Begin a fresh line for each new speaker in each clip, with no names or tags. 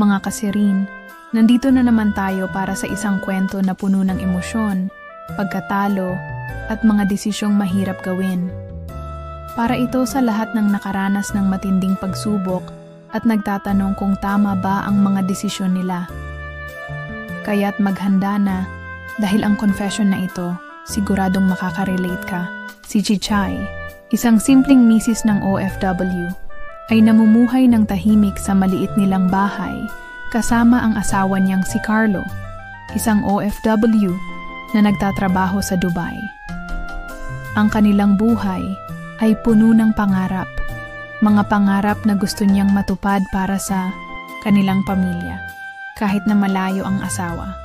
Mga kasirin, nandito na naman tayo para sa isang kwento na puno ng emosyon, pagkatalo, at mga desisyong mahirap gawin. Para ito sa lahat ng nakaranas ng matinding pagsubok at nagtatanong kung tama ba ang mga desisyon nila. Kaya't maghanda na dahil ang confession na ito, siguradong makaka-relate ka. Si Chichay, isang simpleng misis ng OFW, ay namumuhay ng tahimik sa maliit nilang bahay kasama ang asawa niyang si Carlo, isang OFW na nagtatrabaho sa Dubai. Ang kanilang buhay ay puno ng pangarap, mga pangarap na gusto niyang matupad para sa kanilang pamilya, kahit na malayo ang asawa.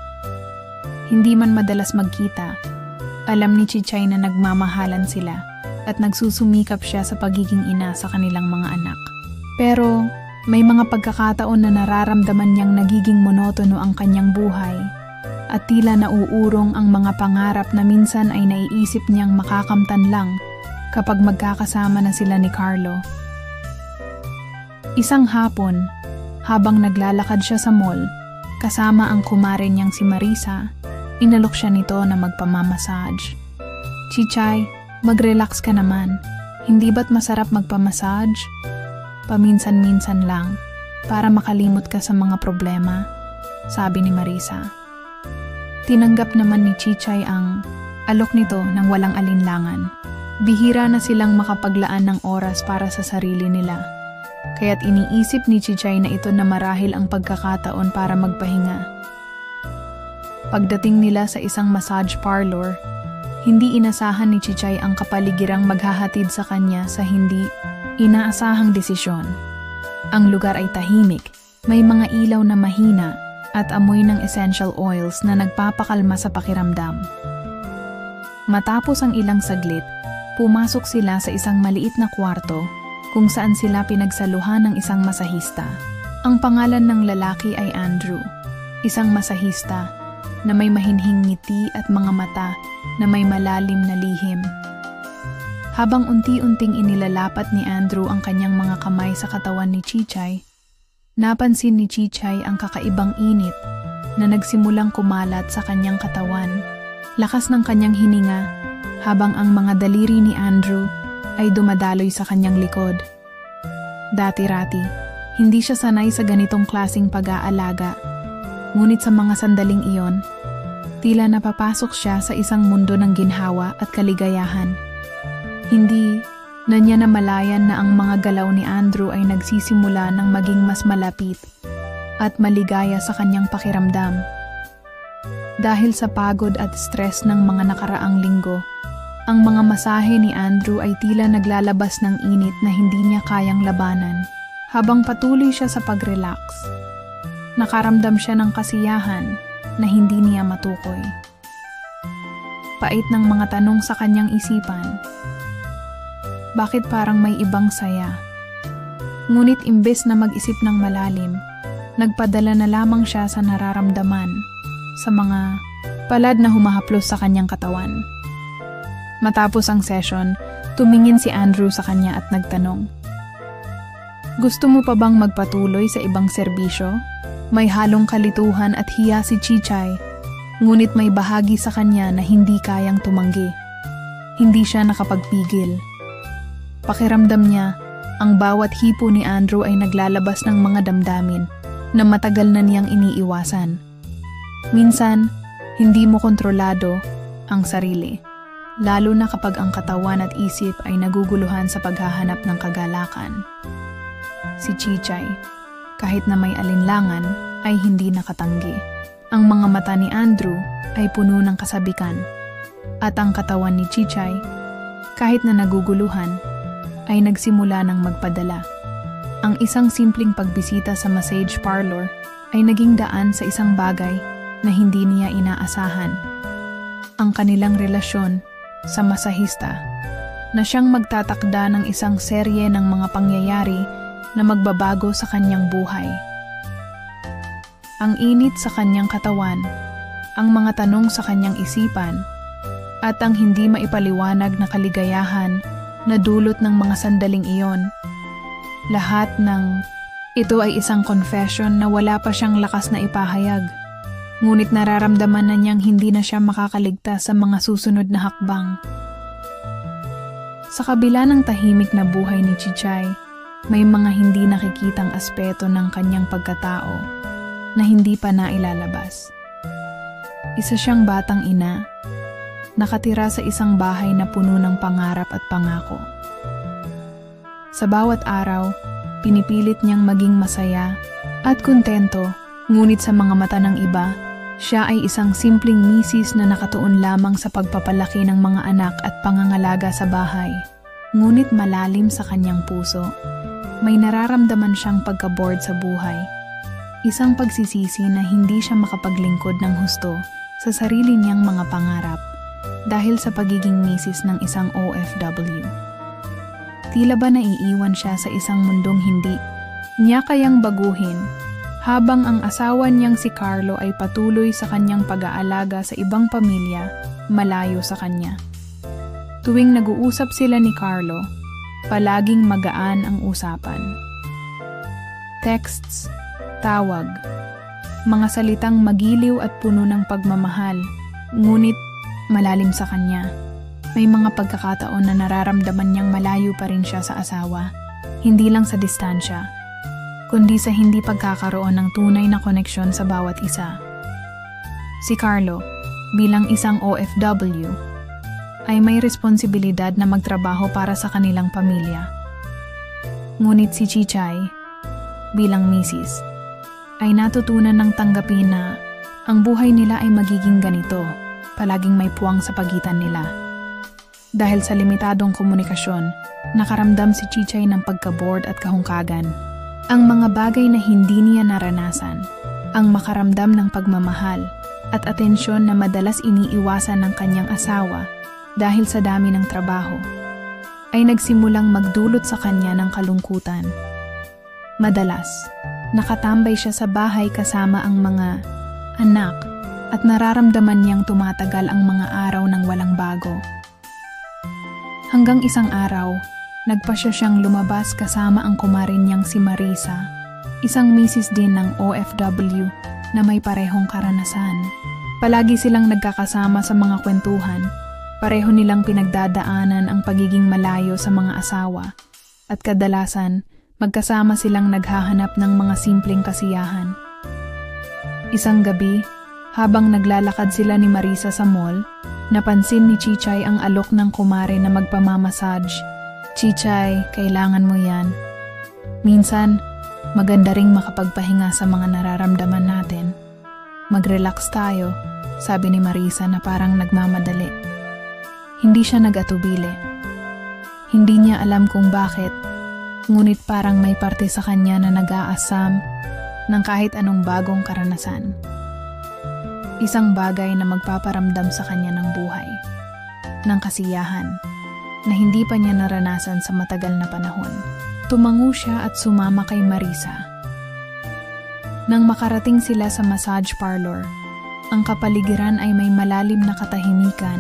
Hindi man madalas magkita, alam ni Chichay na nagmamahalan sila at nagsusumikap siya sa pagiging ina sa kanilang mga anak. Pero may mga pagkakataon na nararamdaman niyang nagiging monotono ang kanyang buhay at tila nauurong ang mga pangarap na minsan ay naiisip niyang makakamtan lang kapag magkakasama na sila ni Carlo. Isang hapon, habang naglalakad siya sa mall, kasama ang kumare niyang si Marisa, inalok siya nito na magpamamassage. Chichay, mag-relax ka naman. Hindi ba't masarap magpamassage? Paminsan-minsan lang, para makalimot ka sa mga problema, sabi ni Marisa. Tinanggap naman ni Chichay ang alok nito ng walang alinlangan. Bihira na silang makapaglaan ng oras para sa sarili nila. Kaya't iniisip ni Chichay na ito na marahil ang pagkakataon para magpahinga. Pagdating nila sa isang massage parlor, hindi inasahan ni Chichay ang kapaligirang maghahatid sa kanya sa hindi inaasahang desisyon. Ang lugar ay tahimik, may mga ilaw na mahina at amoy ng essential oils na nagpapakalma sa pakiramdam. Matapos ang ilang saglit, pumasok sila sa isang maliit na kwarto kung saan sila pinagsaluhan ng isang masahista. Ang pangalan ng lalaki ay Andrew, isang masahista na may mahinhing ngiti at mga mata na may malalim na lihim. Habang unti-unting inilalapat ni Andrew ang kanyang mga kamay sa katawan ni Chichay, napansin ni Chichay ang kakaibang init na nagsimulang kumalat sa kanyang katawan. Lakas ng kanyang hininga habang ang mga daliri ni Andrew ay dumadaloy sa kanyang likod. Dati-rati, hindi siya sanay sa ganitong klasing pag-aalaga. Ngunit sa mga sandaling iyon, tila napapasok siya sa isang mundo ng ginhawa at kaligayahan. Hindi na niya namalayan na ang mga galaw ni Andrew ay nagsisimula ng maging mas malapit at maligaya sa kanyang pakiramdam. Dahil sa pagod at stress ng mga nakaraang linggo, ang mga masahe ni Andrew ay tila naglalabas ng init na hindi niya kayang labanan. Habang patuloy siya sa pag-relax, nakaramdam siya ng kasiyahan na hindi niya matukoy. Pait ng mga tanong sa kanyang isipan. Bakit parang may ibang saya? Ngunit imbes na mag-isip ng malalim, nagpadala na lamang siya sa nararamdaman, sa mga palad na humahaplos sa kanyang katawan. Matapos ang session, tumingin si Andrew sa kanya at nagtanong, "Gusto mo pa bang magpatuloy sa ibang serbisyo?" May halong kalituhan at hiya si Chichay, ngunit may bahagi sa kanya na hindi kayang tumanggi. Hindi siya nakapagpigil. Pakiramdam niya, ang bawat hipo ni Andrew ay naglalabas ng mga damdamin na matagal na niyang iniiwasan. Minsan, hindi mo kontrolado ang sarili, lalo na kapag ang katawan at isip ay naguguluhan sa paghahanap ng kagalakan. Si Chichay, kahit na may alinlangan, ay hindi nakatanggi. Ang mga mata ni Andrew ay puno ng kasabikan, at ang katawan ni Chichay, kahit na naguguluhan, ay nagsimula ng magpadala. Ang isang simpleng pagbisita sa massage parlor ay naging daan sa isang bagay na hindi niya inaasahan. Ang kanilang relasyon sa masahista na siyang magtatakda ng isang serye ng mga pangyayari na magbabago sa kanyang buhay. Ang init sa kanyang katawan, ang mga tanong sa kanyang isipan, at ang hindi maipaliwanag na kaligayahan na dulot ng mga sandaling iyon, lahat ng Ito ay isang confession na wala pa siyang lakas na ipahayag. Ngunit nararamdaman na niyang hindi na siya makakaligtas sa mga susunod na hakbang. Sa kabila ng tahimik na buhay ni Chichay, may mga hindi nakikitang aspeto ng kanyang pagkatao na hindi pa nailalabas. Isa siyang batang ina, nakatira sa isang bahay na puno ng pangarap at pangako. Sa bawat araw, pinipilit niyang maging masaya at kontento, ngunit sa mga mata ng iba, siya ay isang simpleng misis na nakatuon lamang sa pagpapalaki ng mga anak at pangangalaga sa bahay. Ngunit malalim sa kanyang puso, may nararamdaman siyang pagka-bored sa buhay. Isang pagsisisi na hindi siya makapaglingkod ng husto sa sarili niyang mga pangarap dahil sa pagiging misis ng isang OFW. Tila ba naiiwan siya sa isang mundong hindi niya kayang baguhin, habang ang asawa niyang si Carlo ay patuloy sa kanyang pag-aalaga sa ibang pamilya malayo sa kanya. Tuwing nag-uusap sila ni Carlo, palaging magaan ang usapan. Texts, tawag, mga salitang magiliw at puno ng pagmamahal, ngunit malalim sa kanya. May mga pagkakataon na nararamdaman niyang malayo pa rin siya sa asawa, hindi lang sa distansya, kundi sa hindi pagkakaroon ng tunay na koneksyon sa bawat isa. Si Carlo, bilang isang OFW, ay may responsibilidad na magtrabaho para sa kanilang pamilya. Ngunit si Chichay, bilang misis, ay natutunan ng tanggapin na ang buhay nila ay magiging ganito, palaging may puwang sa pagitan nila. Dahil sa limitadong komunikasyon, nakaramdam si Chichay ng pagka-bored at kahungkagan. Ang mga bagay na hindi niya naranasan, ang makaramdam ng pagmamahal at atensyon na madalas iniiwasan ng kanyang asawa dahil sa dami ng trabaho, ay nagsimulang magdulot sa kanya ng kalungkutan. Madalas, nakatambay siya sa bahay kasama ang mga anak at nararamdaman niyang tumatagal ang mga araw ng walang bago. Hanggang isang araw, nagpasya siyang lumabas kasama ang kumarin niyang si Marisa, isang misis din ng OFW na may parehong karanasan. Palagi silang nagkakasama sa mga kwentuhan, pareho nilang pinagdadaanan ang pagiging malayo sa mga asawa, at kadalasan, magkasama silang naghahanap ng mga simpleng kasiyahan. Isang gabi, habang naglalakad sila ni Marisa sa mall, napansin ni Chichay ang alok ng kumare na magpamamassage. Chichay, kailangan mo yan. Minsan, maganda ring makapagpahinga sa mga nararamdaman natin. Mag-relax tayo, sabi ni Marisa na parang nagmamadali. Hindi siya nag-atubili. Hindi niya alam kung bakit, ngunit parang may parte sa kanya na nag-aasam ng kahit anong bagong karanasan. Isang bagay na magpaparamdam sa kanya ng buhay, ng kasiyahan, na hindi pa niya naranasan sa matagal na panahon. Tumango siya at sumama kay Marisa. Nang makarating sila sa massage parlor, ang kapaligiran ay may malalim na katahimikan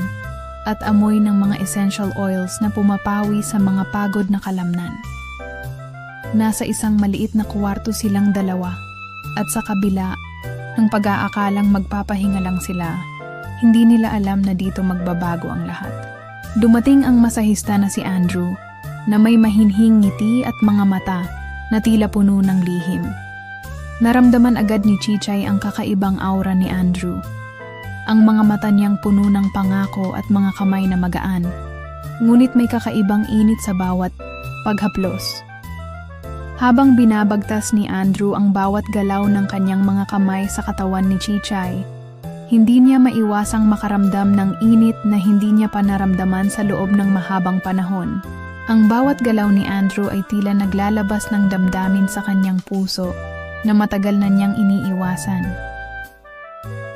at amoy ng mga essential oils na pumapawi sa mga pagod na kalamnan. Nasa isang maliit na kwarto silang dalawa, at sa kabila ng pag-aakalang magpapahinga lang sila, hindi nila alam na dito magbabago ang lahat. Dumating ang masahista na si Andrew, na may mahinhing ngiti at mga mata na tila puno ng lihim. Naramdaman agad ni Chichay ang kakaibang aura ni Andrew. Ang mga mata niyang puno ng pangako at mga kamay na magaan, ngunit may kakaibang init sa bawat paghaplos. Habang binabagtas ni Andrew ang bawat galaw ng kanyang mga kamay sa katawan ni Chichay, hindi niya maiwasang makaramdam ng init na hindi niya pa naramdaman sa loob ng mahabang panahon. Ang bawat galaw ni Andrew ay tila naglalabas ng damdamin sa kanyang puso na matagal na niyang iniiwasan.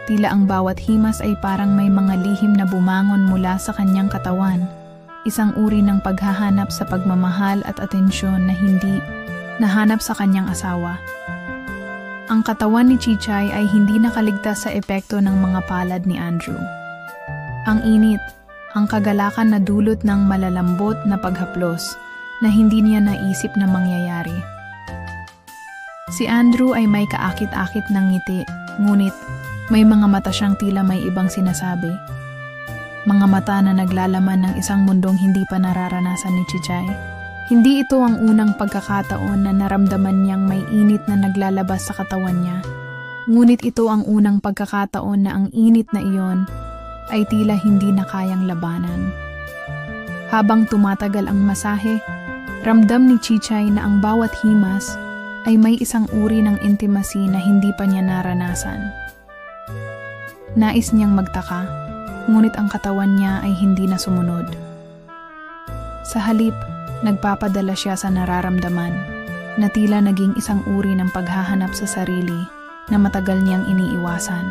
Tila ang bawat himas ay parang may mga lihim na bumangon mula sa kanyang katawan, isang uri ng paghahanap sa pagmamahal at atensyon na hindi nahanap sa kanyang asawa. Ang katawan ni Chichay ay hindi nakaligtas sa epekto ng mga palad ni Andrew. Ang init, ang kagalakan na dulot ng malalambot na paghaplos na hindi niya naisip na mangyayari. Si Andrew ay may kaakit-akit ng ngiti, ngunit may mga mata siyang tila may ibang sinasabi. Mga mata na naglalaman ng isang mundong hindi pa nararanasan ni Chichay. Hindi ito ang unang pagkakataon na naramdaman niyang may init na naglalabas sa katawan niya. Ngunit ito ang unang pagkakataon na ang init na iyon ay tila hindi na kayang labanan. Habang tumatagal ang masahe, ramdam ni Chichay na ang bawat himas ay may isang uri ng intimacy na hindi pa niya naranasan. Nais niyang magtaka, ngunit ang katawan niya ay hindi na sumunod. Sa halip, nagpapadala siya sa nararamdaman na tila naging isang uri ng paghahanap sa sarili na matagal niyang iniiwasan.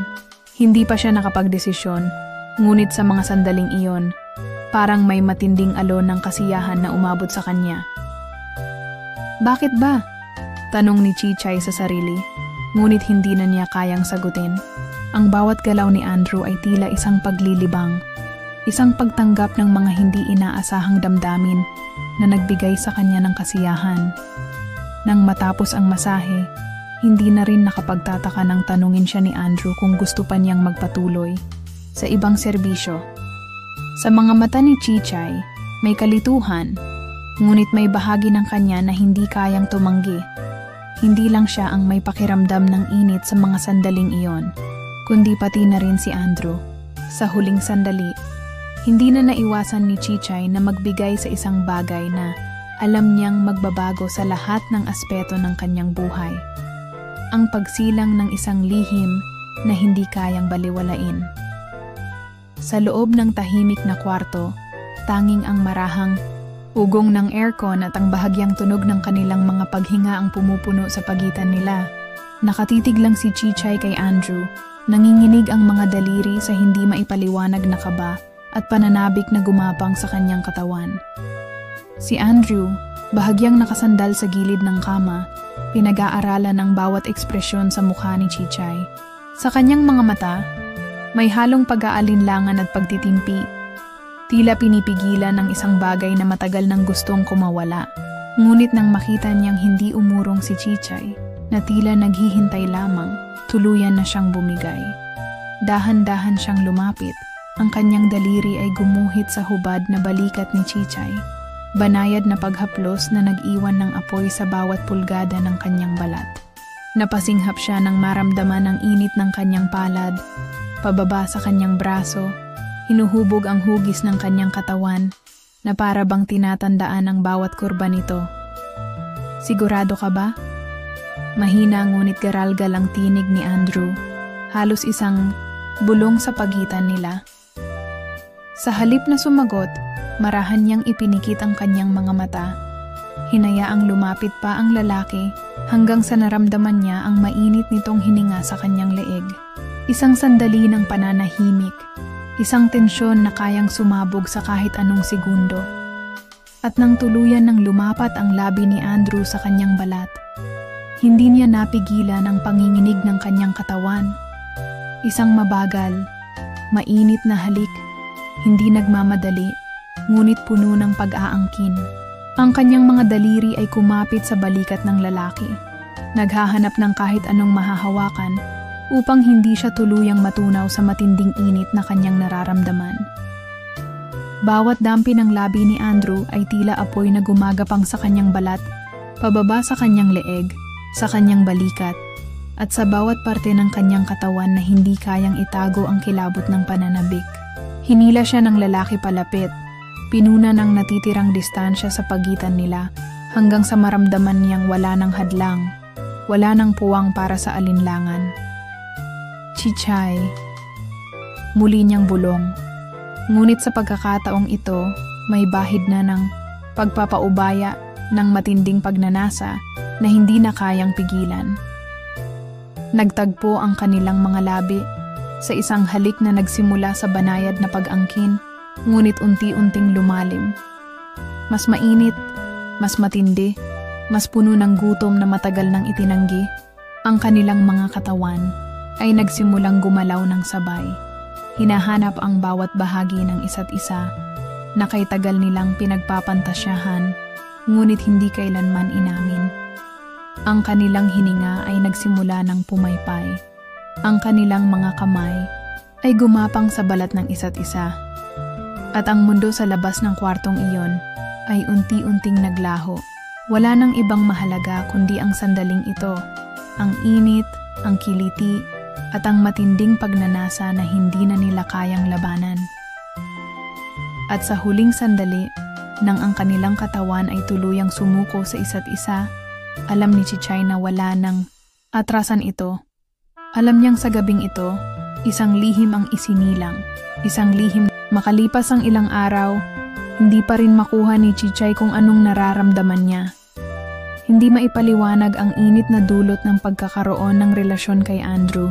Hindi pa siya nakapagdesisyon, ngunit sa mga sandaling iyon, parang may matinding alon ng kasiyahan na umabot sa kanya. Bakit ba? Tanong ni Chichay sa sarili, ngunit hindi na niya kayang sagutin. Ang bawat galaw ni Andrew ay tila isang paglilibang, isang pagtanggap ng mga hindi inaasahang damdamin na nagbigay sa kanya ng kasiyahan. Nang matapos ang masahe, hindi na rin nakapagtataka ng tanungin siya ni Andrew kung gusto pa niyang magpatuloy sa ibang serbisyo. Sa mga mata ni Chichay, may kalituhan, ngunit may bahagi ng kanya na hindi kayang tumanggi. Hindi lang siya ang may pakiramdam ng init sa mga sandaling iyon, kundi pati na rin si Andrew. Sa huling sandali, hindi na naiwasan ni Chichay na magbigay sa isang bagay na alam niyang magbabago sa lahat ng aspeto ng kanyang buhay. Ang pagsilang ng isang lihim na hindi kayang baliwalain. Sa loob ng tahimik na kwarto, tanging ang marahang ugong ng aircon at ang bahagyang tunog ng kanilang mga paghinga ang pumupuno sa pagitan nila. Nakatitig lang si Chichay kay Andrew. Nanginginig ang mga daliri sa hindi maipaliwanag na kaba at pananabik na gumapang sa kanyang katawan. Si Andrew, bahagyang nakasandal sa gilid ng kama, pinag-aaralan ng bawat ekspresyon sa mukha ni Chichay. Sa kanyang mga mata, may halong pag-aalinlangan at pagtitimpi. Tila pinipigilan ng isang bagay na matagal nang gustong kumawala. Ngunit nang makita niyang hindi umurong si Chichay, na tila naghihintay lamang, tuluyan na siyang bumigay. Dahan-dahan siyang lumapit. Ang kanyang daliri ay gumuhit sa hubad na balikat ni Chichay. Banayad na paghaplos na nag-iwan ng apoy sa bawat pulgada ng kanyang balat. Napasinghap siya nang maramdaman ang init ng kanyang palad. Pababa sa kanyang braso, hinuhubog ang hugis ng kanyang katawan na para bang tinatandaan ang bawat kurba nito. Sigurado ka ba? Mahina ngunit garalgal ang tinig ni Andrew, halos isang bulong sa pagitan nila. Sa halip na sumagot, marahan niyang ipinikit ang kanyang mga mata. Hinayaang lumapit pa ang lalaki hanggang sa naramdaman niya ang mainit nitong hininga sa kanyang leeg. Isang sandali ng pananahimik, isang tensyon na kayang sumabog sa kahit anong segundo. At nang tuluyan ng lumapat ang labi ni Andrew sa kanyang balat, hindi niya napigilan ang panginginig ng kanyang katawan. Isang mabagal, mainit na halik, hindi nagmamadali, ngunit puno ng pag-aangkin. Ang kanyang mga daliri ay kumapit sa balikat ng lalaki. Naghahanap ng kahit anong mahahawakan upang hindi siya tuluyang matunaw sa matinding init na kanyang nararamdaman. Bawat dampi ng labi ni Andrew ay tila apoy na gumagapang sa kanyang balat, pababa sa kanyang leeg, sa kanyang balikat, at sa bawat parte ng kanyang katawan na hindi kayang itago ang kilabot ng pananabik. Hinila siya ng lalaki palapit, pinuna ng natitirang distansya sa pagitan nila hanggang sa maramdaman niyang wala ng hadlang, wala ng puwang para sa alinlangan. Chichay, muli niyang bulong. Ngunit sa pagkakataong ito, may bahid na ng pagpapaubaya ng matinding pagnanasa na hindi na kayang pigilan. Nagtagpo ang kanilang mga labi sa isang halik na nagsimula sa banayad na pag-angkin, ngunit unti-unting lumalim. Mas mainit, mas matindi, mas puno ng gutom na matagal nang itinanggi. Ang kanilang mga katawan ay nagsimulang gumalaw ng sabay. Hinahanap ang bawat bahagi ng isa't isa na kay tagal nilang pinagpapantasyahan, ngunit hindi kailanman inamin. Ang kanilang hininga ay nagsimula ng pumaypay. Ang kanilang mga kamay ay gumapang sa balat ng isa't isa. At ang mundo sa labas ng kwartong iyon ay unti-unting naglaho. Wala nang ibang mahalaga kundi ang sandaling ito, ang init, ang kiliti, at ang matinding pagnanasa na hindi na nila kayang labanan. At sa huling sandali, nang ang kanilang katawan ay tuluyang sumuko sa isa't isa, alam ni Chichay na wala nang atrasan ito. Alam niyang sa gabing ito, isang lihim ang isinilang, isang lihim. Makalipas ang ilang araw, hindi pa rin makuha ni Chichay kung anong nararamdaman niya. Hindi maipaliwanag ang init na dulot ng pagkakaroon ng relasyon kay Andrew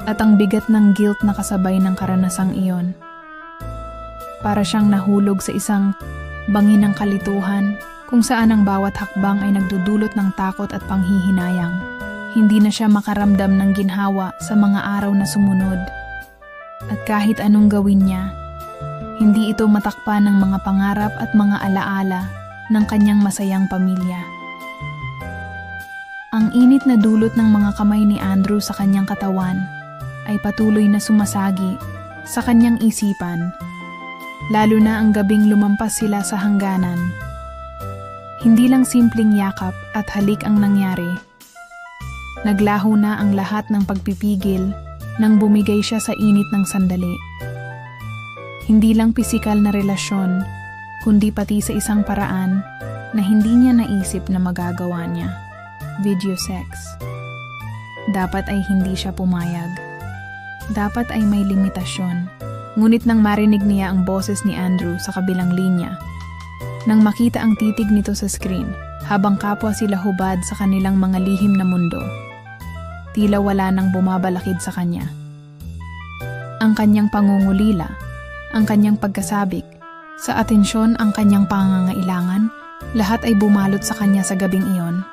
at ang bigat ng guilt na kasabay ng karanasang iyon. Para siyang nahulog sa isang bangin ng kalituhan kung saan ang bawat hakbang ay nagdudulot ng takot at panghihinayang. Hindi na siya makaramdam ng ginhawa sa mga araw na sumunod. At kahit anong gawin niya, hindi ito matakpan ng mga pangarap at mga alaala ng kanyang masayang pamilya. Ang init na dulot ng mga kamay ni Andrew sa kanyang katawan ay patuloy na sumasagi sa kanyang isipan, lalo na ang gabing lumampas sila sa hangganan. Hindi lang simpleng yakap at halik ang nangyari. Naglaho na ang lahat ng pagpipigil nang bumigay siya sa init ng sandali. Hindi lang pisikal na relasyon, kundi pati sa isang paraan na hindi niya naisip na magagawa niya. Video sex. Dapat ay hindi siya pumayag. Dapat ay may limitasyon. Ngunit nang marinig niya ang boses ni Andrew sa kabilang linya, nang makita ang titig nito sa screen habang kapwa sila hubad sa kanilang mga lihim na mundo, tila wala nang bumabalakid sa kanya. Ang kanyang pangungulila, ang kanyang pagkasabik, sa atensyon ang kanyang pangangailangan, lahat ay bumalot sa kanya sa gabing iyon.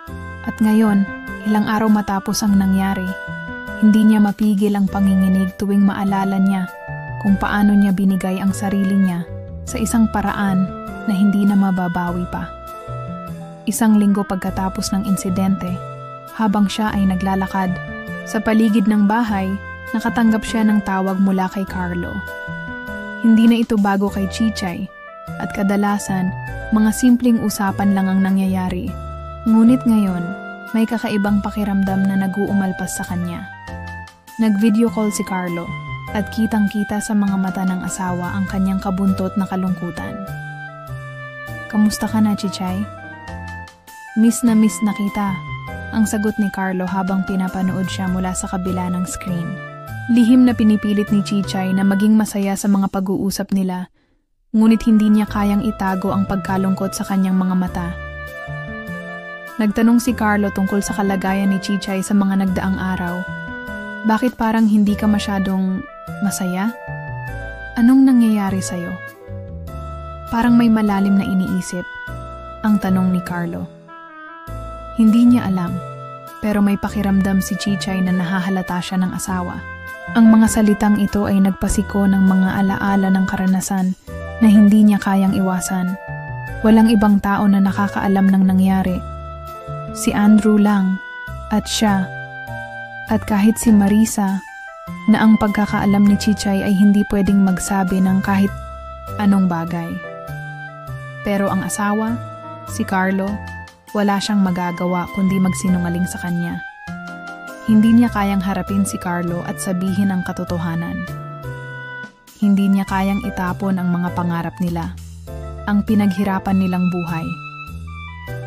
At ngayon, ilang araw matapos ang nangyari, hindi niya mapigil ang panginginig tuwing maalala niya kung paano niya binigay ang sarili niya sa isang paraan na hindi na mababawi pa. Isang linggo pagkatapos ng insidente, habang siya ay naglalakad sa paligid ng bahay, nakatanggap siya ng tawag mula kay Carlo. Hindi na ito bago kay Chichay at kadalasan, mga simpleng usapan lang ang nangyayari. Ngunit ngayon, may kakaibang pakiramdam na nag-uumalpas sa kanya. Nag-video call si Carlo at kitang-kita sa mga mata ng asawa ang kanyang kabuntot na kalungkutan. "Kamusta ka na, Chichay?" "Miss na kita," ang sagot ni Carlo habang pinapanood siya mula sa kabila ng screen. Lihim na pinipilit ni Chichay na maging masaya sa mga pag-uusap nila, ngunit hindi niya kayang itago ang pagkalungkot sa kanyang mga mata. Nagtanong si Carlo tungkol sa kalagayan ni Chichay sa mga nagdaang araw. "Bakit parang hindi ka masyadong masaya? Anong nangyayari sa'yo?" Parang may malalim na iniisip, ang tanong ni Carlo. Hindi niya alam, pero may pakiramdam si Chichay na nahahalata siya ng asawa. Ang mga salitang ito ay nagpasiko ng mga alaala ng karanasan na hindi niya kayang iwasan. Walang ibang tao na nakakaalam ng nangyari. Si Andrew lang, at siya, at kahit si Marisa, na ang pagkakaalam ni Chichay ay hindi pwedeng magsabi ng kahit anong bagay. Pero ang asawa, si Carlo, wala siyang magagawa kundi magsinungaling sa kanya. Hindi niya kayang harapin si Carlo at sabihin ang katotohanan. Hindi niya kayang itapon ang mga pangarap nila, ang pinaghirapan nilang buhay.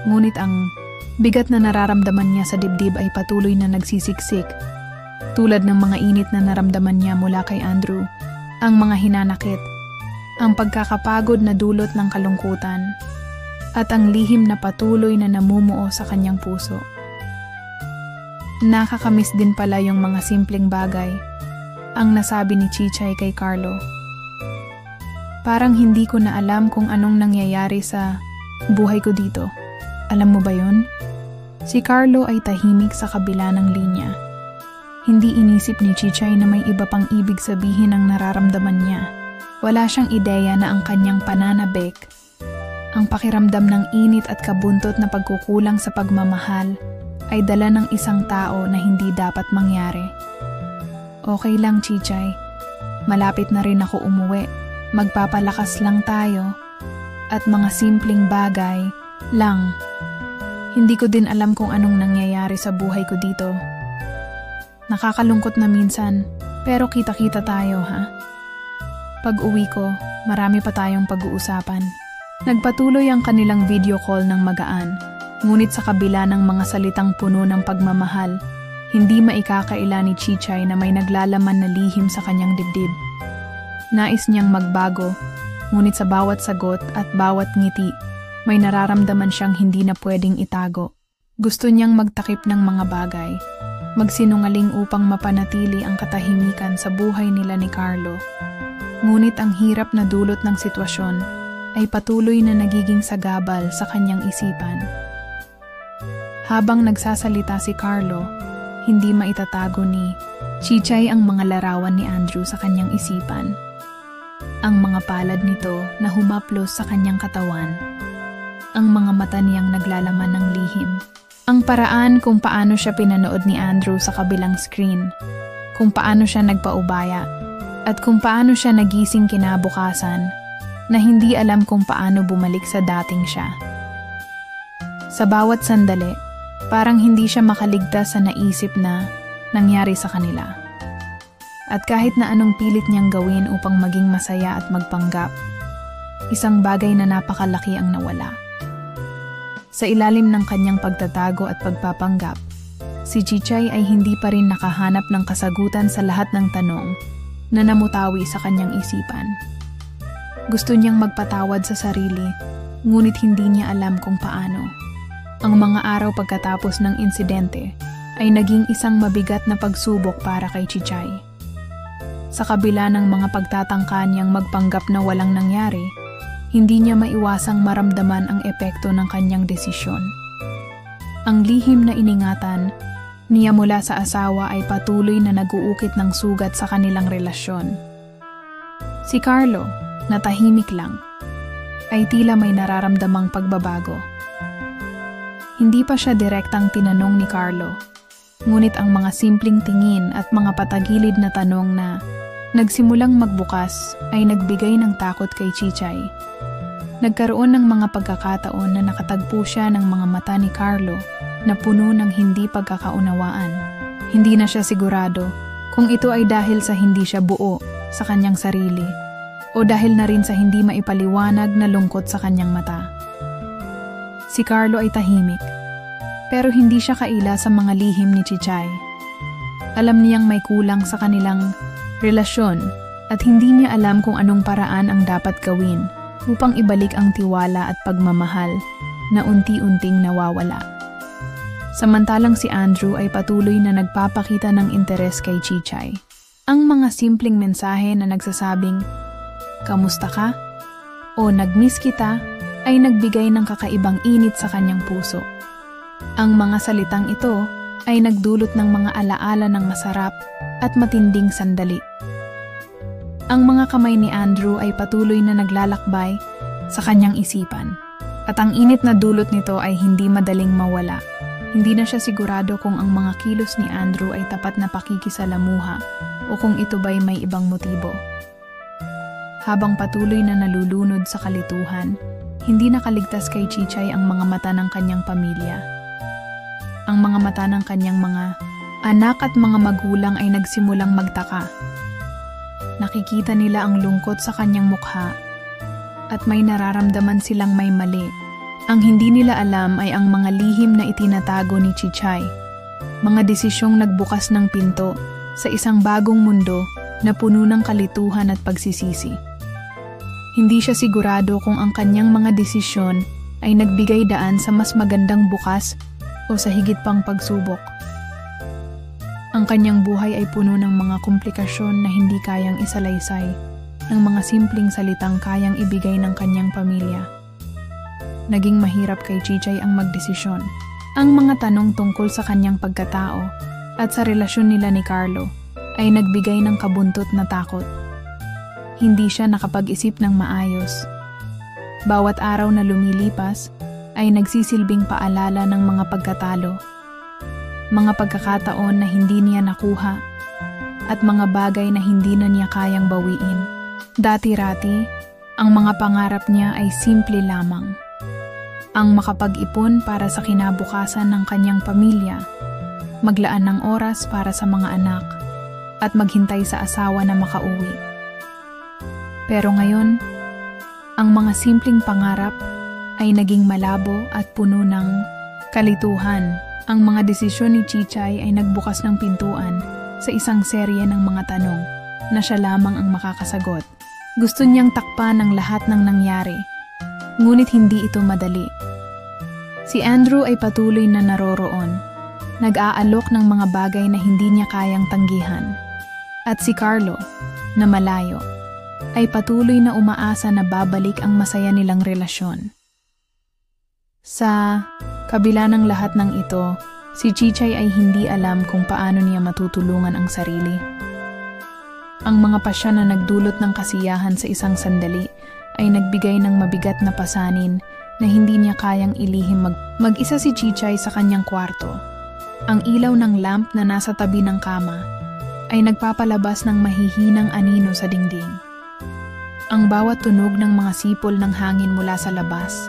Ngunit ang bigat na nararamdaman niya sa dibdib ay patuloy na nagsisiksik. Tulad ng mga init na naramdaman niya mula kay Andrew, ang mga hinanakit, ang pagkakapagod na dulot ng kalungkutan, at ang lihim na patuloy na namumuo sa kanyang puso. Nakakamiss din pala yung mga simpleng bagay, ang nasabi ni Chichay kay Carlo. "Parang hindi ko na alam kung anong nangyayari sa buhay ko dito. Alam mo ba yun?" Si Carlo ay tahimik sa kabila ng linya. Hindi inisip ni Chichay na may iba pang ibig sabihin ang nararamdaman niya. Wala siyang ideya na ang kanyang pananabik, ang pakiramdam ng init at kabuntot na pagkukulang sa pagmamahal, ay dala ng isang tao na hindi dapat mangyari. Okay lang, Chichay. Malapit na rin ako umuwi. Magpapalakas lang tayo. At mga simpleng bagay lang. Hindi ko din alam kung anong nangyayari sa buhay ko dito. Nakakalungkot na minsan, pero kita-kita tayo, ha? Pag uwi ko, marami pa tayong pag-uusapan. Nagpatuloy ang kanilang video call ng magaan, ngunit sa kabila ng mga salitang puno ng pagmamahal, hindi maikakaila ni Chichay na may naglalaman na lihim sa kanyang dibdib. Nais niyang magbago, ngunit sa bawat sagot at bawat ngiti, may nararamdaman siyang hindi na pwedeng itago. Gusto niyang magtakip ng mga bagay, magsinungaling upang mapanatili ang katahimikan sa buhay nila ni Carlo. Ngunit ang hirap na dulot ng sitwasyon ay patuloy na nagiging sagabal sa kanyang isipan. Habang nagsasalita si Carlo, hindi maitatago ni Chichay ang mga larawan ni Andrew sa kanyang isipan. Ang mga palad nito na humaplos sa kanyang katawan. Ang mga mata niyang naglalaman ng lihim. Ang paraan kung paano siya pinanood ni Andrew sa kabilang screen. Kung paano siya nagpaubaya. At kung paano siya nagising kinabukasan na hindi alam kung paano bumalik sa dating siya. Sa bawat sandali, parang hindi siya makaligtas sa naisip na nangyari sa kanila. At kahit na anong pilit niyang gawin upang maging masaya at magpanggap, isang bagay na napakalaki ang nawala. Sa ilalim ng kanyang pagtatago at pagpapanggap, si Chichay ay hindi pa rin nakahanap ng kasagutan sa lahat ng tanong na namutawi sa kanyang isipan. Gusto niyang magpatawad sa sarili, ngunit hindi niya alam kung paano. Ang mga araw pagkatapos ng insidente ay naging isang mabigat na pagsubok para kay Chichay. Sa kabila ng mga pagtatangka niyang magpanggap na walang nangyari, hindi niya maiwasang maramdaman ang epekto ng kanyang desisyon. Ang lihim na iningatan niya mula sa asawa ay patuloy na nag-uukit ng sugat sa kanilang relasyon. Si Carlo, na tahimik lang, ay tila may nararamdamang pagbabago. Hindi pa siya direktang tinanong ni Carlo, ngunit ang mga simpleng tingin at mga patagilid na tanong na nagsimulang magbukas ay nagbigay ng takot kay Chichay. Nagkaroon ng mga pagkakataon na nakatagpo siya ng mga mata ni Carlo na puno ng hindi pagkakaunawaan. Hindi na siya sigurado kung ito ay dahil sa hindi siya buo sa kanyang sarili o dahil na rin sa hindi maipaliwanag na lungkot sa kanyang mata. Si Carlo ay tahimik, pero hindi siya kaila sa mga lihim ni Chichay. Alam niyang may kulang sa kanilang relasyon at hindi niya alam kung anong paraan ang dapat gawin upang ibalik ang tiwala at pagmamahal na unti-unting nawawala. Samantalang si Andrew ay patuloy na nagpapakita ng interes kay Chichay. Ang mga simpleng mensahe na nagsasabing, "Kamusta ka?" o "Nag-miss kita" ay nagbigay ng kakaibang init sa kanyang puso. Ang mga salitang ito ay nagdulot ng mga alaala ng masarap at matinding sandali. Ang mga kamay ni Andrew ay patuloy na naglalakbay sa kanyang isipan. At ang init na dulot nito ay hindi madaling mawala. Hindi na siya sigurado kung ang mga kilos ni Andrew ay tapat na pakikisalamuha o kung ito ba'y may ibang motibo. Habang patuloy na nalulunod sa kalituhan, hindi nakaligtas kay Chichay ang mga mata ng kanyang pamilya. Ang mga mata ng kanyang mga anak at mga magulang ay nagsimulang magtaka. Nakikita nila ang lungkot sa kanyang mukha at may nararamdaman silang may mali. Ang hindi nila alam ay ang mga lihim na itinatago ni Chichay. Mga desisyong nagbukas ng pinto sa isang bagong mundo na puno ng kalituhan at pagsisisi. Hindi siya sigurado kung ang kanyang mga desisyon ay nagbigay daan sa mas magandang bukas o sa higit pang pagsubok. Ang kanyang buhay ay puno ng mga komplikasyon na hindi kayang isalaysay ng mga simpleng salitang kayang ibigay ng kanyang pamilya. Naging mahirap kay Chichay ang magdesisyon. Ang mga tanong tungkol sa kanyang pagkatao at sa relasyon nila ni Carlo ay nagbigay ng kabuntot na takot. Hindi siya nakapag-isip ng maayos. Bawat araw na lumilipas ay nagsisilbing paalala ng mga pagkatalo, mga pagkakataon na hindi niya nakuha, at mga bagay na hindi na niya kayang bawiin. Dati-rati, ang mga pangarap niya ay simple lamang. Ang makapag-ipon para sa kinabukasan ng kanyang pamilya, maglaan ng oras para sa mga anak, at maghintay sa asawa na makauwi. Pero ngayon, ang mga simpleng pangarap ay naging malabo at puno ng kalituhan. Ang mga desisyon ni Chichay ay nagbukas ng pintuan sa isang serye ng mga tanong na siya lamang ang makakasagot. Gusto niyang takpan ang lahat ng nangyari, ngunit hindi ito madali. Si Andrew ay patuloy na naroroon, nag-aalok ng mga bagay na hindi niya kayang tanggihan. At si Carlo, na malayo, ay patuloy na umaasa na babalik ang masaya nilang relasyon. Sa kabila ng lahat ng ito, si Chichay ay hindi alam kung paano niya matutulungan ang sarili. Ang mga pasya na nagdulot ng kasiyahan sa isang sandali ay nagbigay ng mabigat na pasanin na hindi niya kayang ilihim. Mag-isa si Chichay sa kanyang kwarto. Ang ilaw ng lamp na nasa tabi ng kama ay nagpapalabas ng mahihinang anino sa dingding. Ang bawat tunog ng mga sipol ng hangin mula sa labas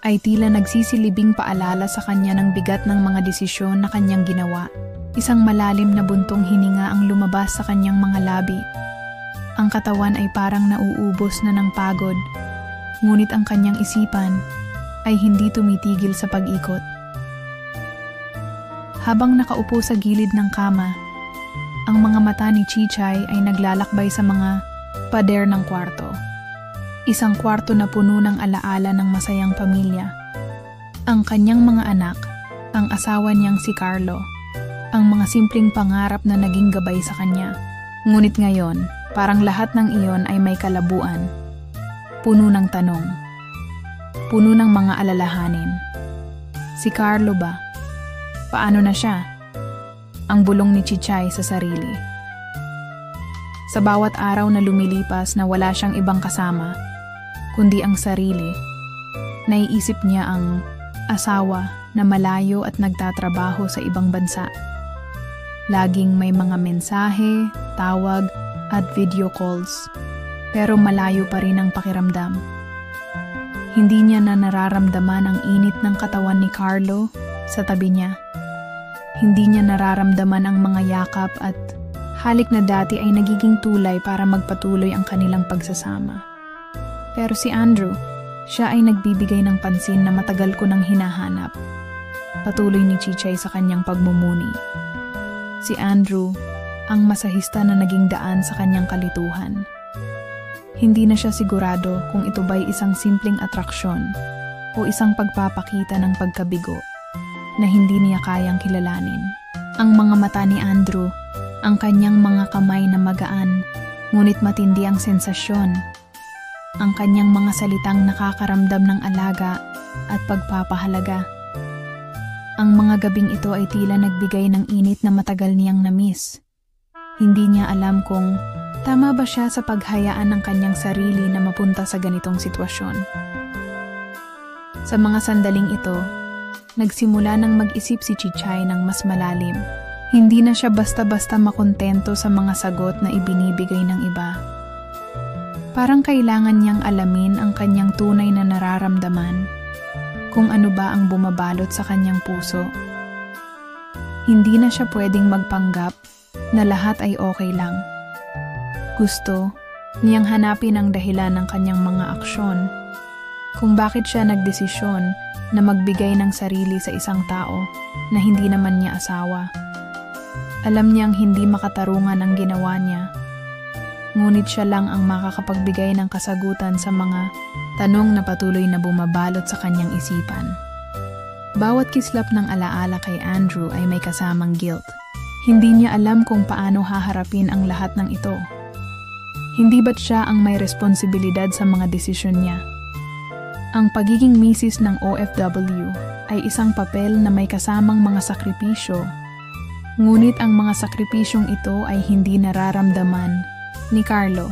ay tila nagsisilibing paalala sa kanya ng bigat ng mga desisyon na kanyang ginawa. Isang malalim na buntong hininga ang lumabas sa kanyang mga labi. Ang katawan ay parang nauubos na ng pagod, ngunit ang kanyang isipan ay hindi tumitigil sa pag-ikot. Habang nakaupo sa gilid ng kama, ang mga mata ni Chichay ay naglalakbay sa mga pader ng kwarto. Isang kwarto na puno ng alaala ng masayang pamilya. Ang kanyang mga anak, ang asawa niyang si Carlo, ang mga simpleng pangarap na naging gabay sa kanya. Ngunit ngayon, parang lahat ng iyon ay may kalabuan. Puno ng tanong. Puno ng mga alalahanin. Si Carlo ba? Paano na siya? Ang bulong ni Chichay sa sarili. Sa bawat araw na lumilipas na wala siyang ibang kasama, kundi ang sarili, naiisip niya ang asawa na malayo at nagtatrabaho sa ibang bansa. Laging may mga mensahe, tawag, at video calls, pero malayo pa rin ang pakiramdam. Hindi niya na nararamdaman ang init ng katawan ni Carlo sa tabi niya. Hindi niya nararamdaman ang mga yakap at halik na dati ay nagiging tulay para magpatuloy ang kanilang pagsasama. Pero si Andrew, siya ay nagbibigay ng pansin na matagal ko nang hinahanap. Patuloy ni Chichay sa kanyang pagmumuni. Si Andrew, ang masahista na naging daan sa kanyang kalituhan. Hindi na siya sigurado kung ito ba'y isang simpleng atraksyon o isang pagpapakita ng pagkabigo na hindi niya kayang kilalanin. Ang mga mata ni Andrew, ang kanyang mga kamay na magaan, ngunit matindi ang sensasyon. Ang kanyang mga salitang nakakaramdam ng alaga at pagpapahalaga. Ang mga gabing ito ay tila nagbigay ng init na matagal niyang na-miss. Hindi niya alam kung tama ba siya sa paghayaan ng kanyang sarili na mapunta sa ganitong sitwasyon. Sa mga sandaling ito, nagsimula ng mag-isip si Chichay ng mas malalim. Hindi na siya basta-basta makontento sa mga sagot na ibinibigay ng iba. Parang kailangan niyang alamin ang kanyang tunay na nararamdaman, kung ano ba ang bumabalot sa kanyang puso. Hindi na siya pwedeng magpanggap na lahat ay okay lang. Gusto niyang hanapin ang dahilan ng kanyang mga aksyon, kung bakit siya nagdesisyon na magbigay ng sarili sa isang tao na hindi naman niya asawa. Alam niyang hindi makatarungan ang ginawa niya, ngunit siya lang ang makakapagbigay ng kasagutan sa mga tanong na patuloy na bumabalot sa kanyang isipan. Bawat kislap ng alaala kay Andrew ay may kasamang guilt. Hindi niya alam kung paano haharapin ang lahat ng ito. Hindi ba't siya ang may responsibilidad sa mga desisyon niya? Ang pagiging misis ng OFW ay isang papel na may kasamang mga sakripisyo. Ngunit ang mga sakripisyong ito ay hindi nararamdaman ni Carlo,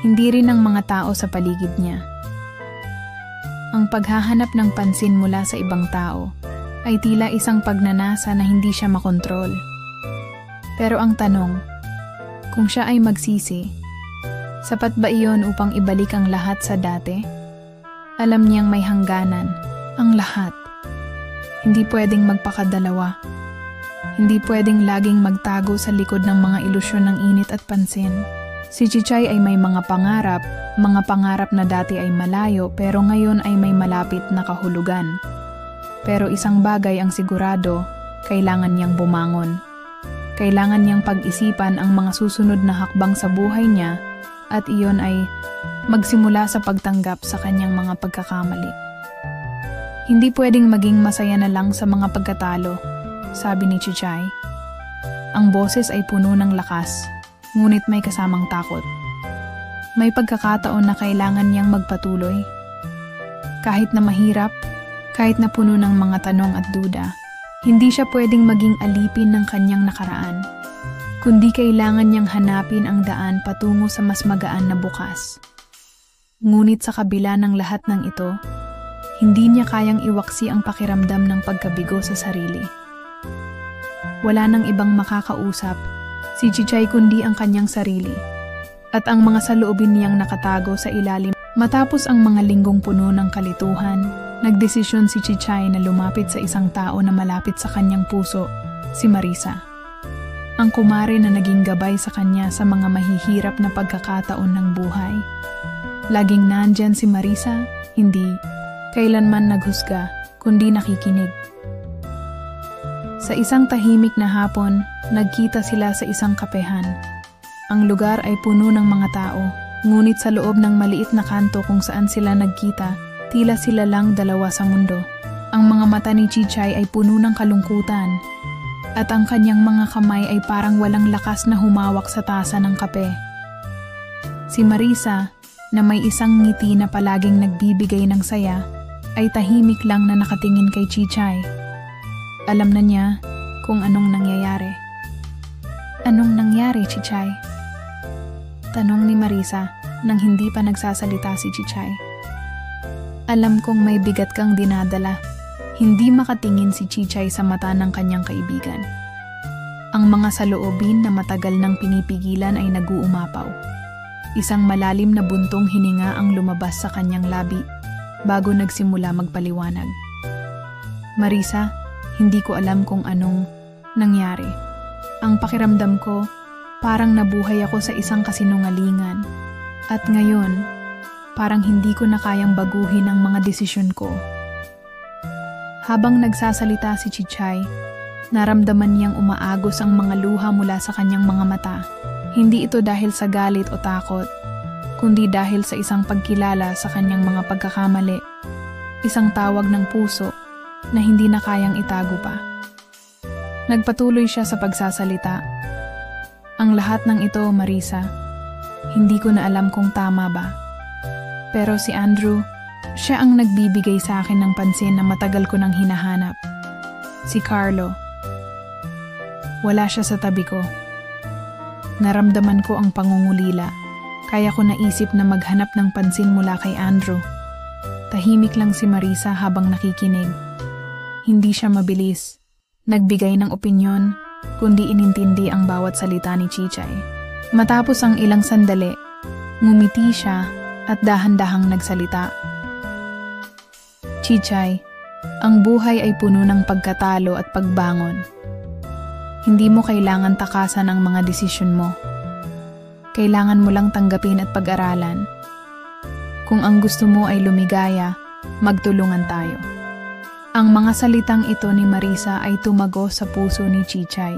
hindi rin ng mga tao sa paligid niya. Ang paghahanap ng pansin mula sa ibang tao ay tila isang pagnanasa na hindi siya makontrol. Pero ang tanong, kung siya ay magsisi, sapat ba iyon upang ibalik ang lahat sa dati? Alam niyang may hangganan, ang lahat. Hindi pwedeng magpakadalawa. Hindi pwedeng laging magtago sa likod ng mga ilusyon ng init at pansin. Si Chichay ay may mga pangarap na dati ay malayo pero ngayon ay may malapit na kahulugan. Pero isang bagay ang sigurado, kailangan niyang bumangon. Kailangan niyang pag-isipan ang mga susunod na hakbang sa buhay niya at iyon ay magsimula sa pagtanggap sa kanyang mga pagkakamali. Hindi pwedeng maging masaya na lang sa mga pagkatalo, sabi ni Chichay. Ang boses ay puno ng lakas, ngunit may kasamang takot. May pagkakataon na kailangan niyang magpatuloy. Kahit na mahirap, kahit na puno ng mga tanong at duda, hindi siya pwedeng maging alipin ng kanyang nakaraan, kundi kailangan niyang hanapin ang daan patungo sa mas magaan na bukas. Ngunit sa kabila ng lahat ng ito, hindi niya kayang iwaksi ang pakiramdam ng pagkabigo sa sarili. Wala nang ibang makakausap, si Chichay kundi ang kanyang sarili, at ang mga saloobin niyang nakatago sa ilalim. Matapos ang mga linggong puno ng kalituhan, nagdesisyon si Chichay na lumapit sa isang tao na malapit sa kanyang puso, si Marisa. Ang kumare na naging gabay sa kanya sa mga mahihirap na pagkakataon ng buhay. Laging nandyan si Marisa, hindi kailanman naghusga, kundi nakikinig. Sa isang tahimik na hapon, nagkita sila sa isang kapehan. Ang lugar ay puno ng mga tao, ngunit sa loob ng maliit na kanto kung saan sila nagkita, tila sila lang dalawa sa mundo. Ang mga mata ni Chichay ay puno ng kalungkutan, at ang kanyang mga kamay ay parang walang lakas na humawak sa tasa ng kape. Si Marisa, na may isang ngiti na palaging nagbibigay ng saya, ay tahimik lang na nakatingin kay Chichay. Alam na niya kung anong nangyayari. Anong nangyari, Chichay? Tanong ni Marisa nang hindi pa nagsasalita si Chichay. Alam kong may bigat kang dinadala. Hindi makatingin si Chichay sa mata ng kanyang kaibigan. Ang mga saloobin na matagal nang pinipigilan ay nag-uumapaw. Isang malalim na buntong hininga ang lumabas sa kanyang labi bago nagsimula magpaliwanag. Marisa, hindi ko alam kung anong nangyari. Ang pakiramdam ko, parang nabuhay ako sa isang kasinungalingan. At ngayon, parang hindi ko na kayang baguhin ang mga desisyon ko. Habang nagsasalita si Chichay, naramdaman niyang umaagos ang mga luha mula sa kanyang mga mata. Hindi ito dahil sa galit o takot, kundi dahil sa isang pagkilala sa kanyang mga pagkakamali, isang tawag ng puso na hindi na kayang itago pa. Nagpatuloy siya sa pagsasalita. Ang lahat ng ito, Marisa, hindi ko na alam kung tama ba. Pero si Andrew, siya ang nagbibigay sa akin ng pansin na matagal ko nang hinahanap. Si Carlo. Wala siya sa tabi ko. Naramdaman ko ang pangungulila. Kaya ko naisip na maghanap ng pansin mula kay Andrew. Tahimik lang si Marisa habang nakikinig. Hindi siya mabilis. Nagbigay ng opinyon, kundi inintindi ang bawat salita ni Chichay. Matapos ang ilang sandali, ngumiti siya at dahan-dahang nagsalita. Chichay, ang buhay ay puno ng pagkatalo at pagbangon. Hindi mo kailangan takasan ang mga desisyon mo. Kailangan mo lang tanggapin at pag-aralan. Kung ang gusto mo ay lumigaya, magtulungan tayo. Ang mga salitang ito ni Marisa ay tumago sa puso ni Chichay.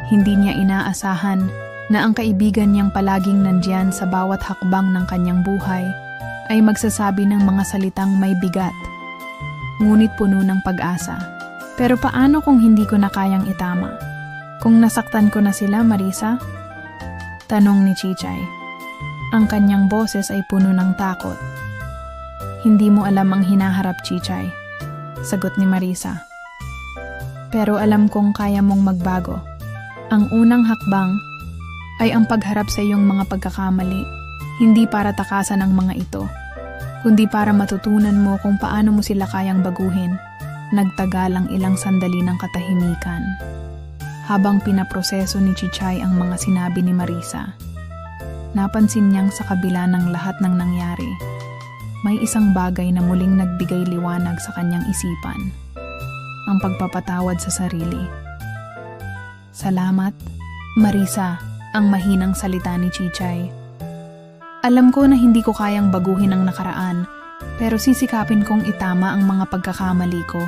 Hindi niya inaasahan na ang kaibigan niyang palaging nandiyan sa bawat hakbang ng kanyang buhay ay magsasabi ng mga salitang may bigat, ngunit puno ng pag-asa. Pero paano kung hindi ko na kayang itama? Kung nasaktan ko na sila, Marisa? Tanong ni Chichay. Ang kanyang boses ay puno ng takot. Hindi mo alam ang hinaharap, Chichay. Sagot ni Marisa. Pero alam kong kaya mong magbago. Ang unang hakbang ay ang pagharap sa iyong mga pagkakamali, hindi para takasan ang mga ito, kundi para matutunan mo kung paano mo sila kayang baguhin. Nagtagal ang ilang sandali ng katahimikan habang pinaproseso ni Chichay ang mga sinabi ni Marisa. Napansin niyang sa kabila ng lahat ng nangyari, may isang bagay na muling nagbigay liwanag sa kanyang isipan. Ang pagpapatawad sa sarili. "Salamat, Marisa," ang mahinang salita ni Chichay. "Alam ko na hindi ko kayang baguhin ang nakaraan, pero sisikapin kong itama ang mga pagkakamali ko.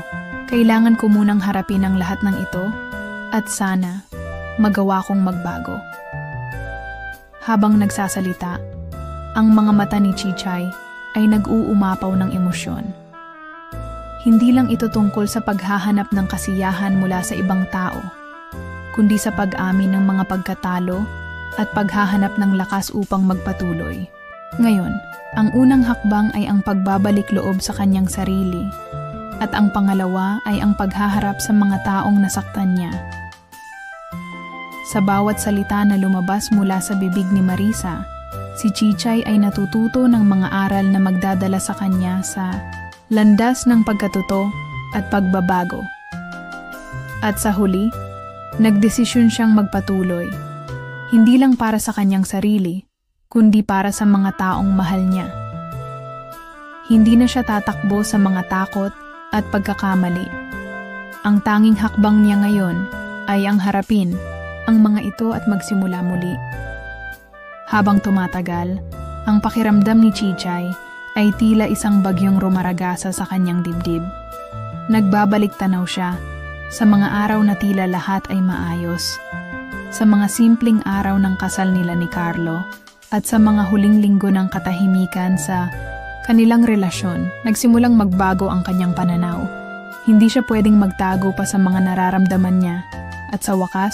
Kailangan ko munang harapin ang lahat ng ito at sana magawa kong magbago." Habang nagsasalita, ang mga mata ni Chichay ay nag-uumapaw ng emosyon. Hindi lang ito tungkol sa paghahanap ng kasiyahan mula sa ibang tao, kundi sa pag-amin ng mga pagkatalo at paghahanap ng lakas upang magpatuloy. Ngayon, ang unang hakbang ay ang pagbabalik loob sa kanyang sarili, at ang pangalawa ay ang paghaharap sa mga taong nasaktan niya. Sa bawat salita na lumabas mula sa bibig ni Marisa, si Chichay ay natututo ng mga aral na magdadala sa kanya sa landas ng pagkatuto at pagbabago. At sa huli, nagdesisyon siyang magpatuloy, hindi lang para sa kanyang sarili, kundi para sa mga taong mahal niya. Hindi na siya tatakbo sa mga takot at pagkakamali. Ang tanging hakbang niya ngayon ay ang harapin ang mga ito at magsimula muli. Habang tumatagal, ang pakiramdam ni Chichay ay tila isang bagyong rumaragasa sa kanyang dibdib. Nagbabalik tanaw siya sa mga araw na tila lahat ay maayos, sa mga simpleng araw ng kasal nila ni Carlo, at sa mga huling linggo ng katahimikan sa kanilang relasyon. Nagsimulang magbago ang kanyang pananaw. Hindi siya pwedeng magtago pa sa mga nararamdaman niya, at sa wakas,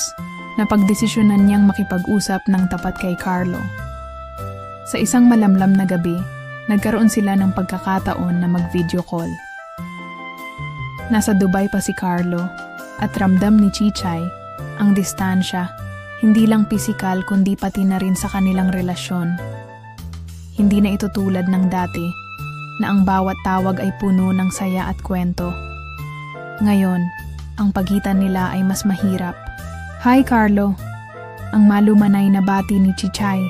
napagdesisyonan niyang makipag-usap ng tapat kay Carlo. Sa isang malamlam na gabi, nagkaroon sila ng pagkakataon na mag-video call. Nasa Dubai pa si Carlo at ramdam ni Chichay ang distansya, hindi lang pisikal kundi pati na rin sa kanilang relasyon. Hindi na ito tulad ng dati na ang bawat tawag ay puno ng saya at kwento. Ngayon, ang pagitan nila ay mas mahirap. "Hi Carlo," ang malumanay na bati ni Chichay.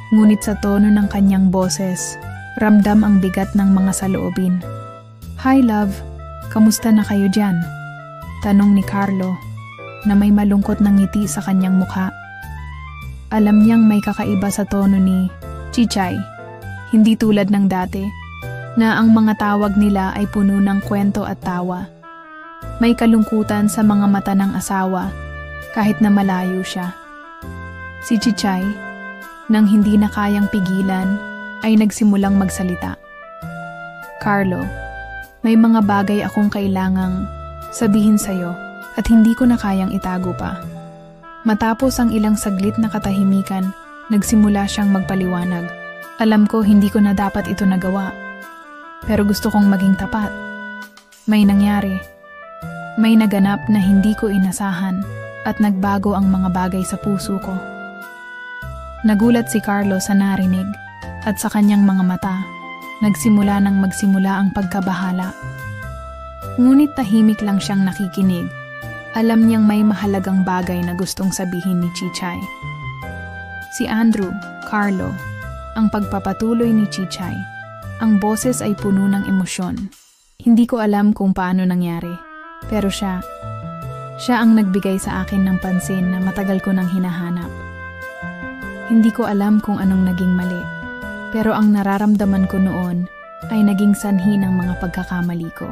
Ngunit sa tono ng kanyang boses, ramdam ang bigat ng mga saloobin. "Hi love, kamusta na kayo dyan?" tanong ni Carlo na may malungkot na ngiti sa kanyang mukha. Alam niyang may kakaiba sa tono ni Chichay, hindi tulad ng dati na ang mga tawag nila ay puno ng kwento at tawa. May kalungkutan sa mga mata ng asawa kahit na malayo siya. Si Chichay, nang hindi na kayang pigilan, ay nagsimulang magsalita. "Carlo, may mga bagay akong kailangang sabihin sa'yo at hindi ko na kayang itago pa." Matapos ang ilang saglit na katahimikan, nagsimula siyang magpaliwanag. "Alam ko hindi ko na dapat ito nagawa, pero gusto kong maging tapat. May nangyari. May naganap na hindi ko inasahan at nagbago ang mga bagay sa puso ko." Nagulat si Carlo sa narinig at sa kanyang mga mata, nagsimula ang pagkabahala. Ngunit tahimik lang siyang nakikinig. Alam niyang may mahalagang bagay na gustong sabihin ni Chichay. Si Andrew, Carlo, ang pagpapatuloy ni Chichay. Ang boses ay puno ng emosyon. "Hindi ko alam kung paano nangyari, pero siya ang nagbigay sa akin ng pansin na matagal ko nang hinahanap. Hindi ko alam kung anong naging mali, pero ang nararamdaman ko noon ay naging sanhi ng mga pagkakamali ko."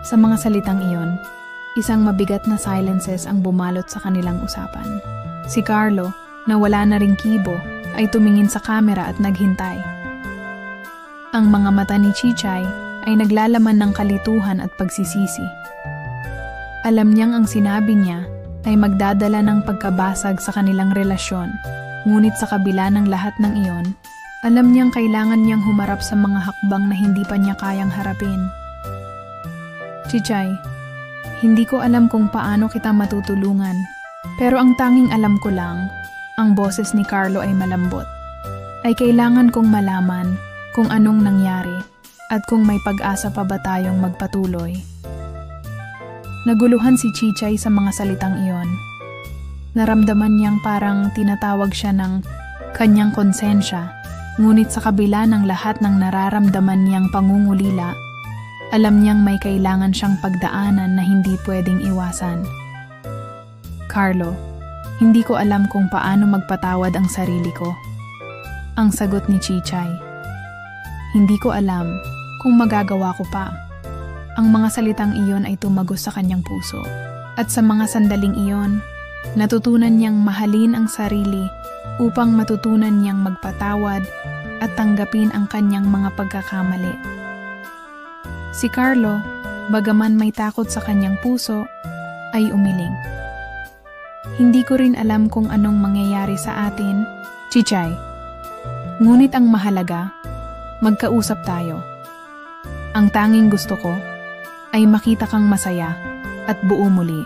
Sa mga salitang iyon, isang mabigat na silences ang bumalot sa kanilang usapan. Si Carlo, na wala na ring kibo, ay tumingin sa kamera at naghintay. Ang mga mata ni Chichay ay naglalaman ng kalituhan at pagsisisi. Alam niyang ang sinabi niya ay magdadala ng pagkabasag sa kanilang relasyon, ngunit sa kabila ng lahat ng iyon, alam niyang kailangan niyang humarap sa mga hakbang na hindi pa niya kayang harapin. "Chichay, hindi ko alam kung paano kita matutulungan, pero ang tanging alam ko lang," ang boses ni Carlo ay malambot, "ay kailangan kong malaman kung anong nangyari At kung may pag-asa pa ba tayong magpatuloy? Naguluhan si Chichay sa mga salitang iyon. Naramdaman niyang parang tinatawag siya ng kanyang konsensya, ngunit sa kabila ng lahat ng nararamdaman niyang pangungulila, alam niyang may kailangan siyang pagdaanan na hindi pwedeng iwasan. Carlo, hindi ko alam kung paano magpatawad ang sarili ko. Ang sagot ni Chichay. Hindi ko alam kung magagawa ko pa. Ang mga salitang iyon ay tumagos sa kanyang puso. At sa mga sandaling iyon, natutunan niyang mahalin ang sarili upang matutunan niyang magpatawad at tanggapin ang kanyang mga pagkakamali. Si Carlo, bagaman may takot sa kanyang puso, ay umiling. Hindi ko rin alam kung anong mangyayari sa atin, Chichay. Ngunit ang mahalaga, magkausap tayo. Ang tanging gusto ko ay makita kang masaya at buo muli.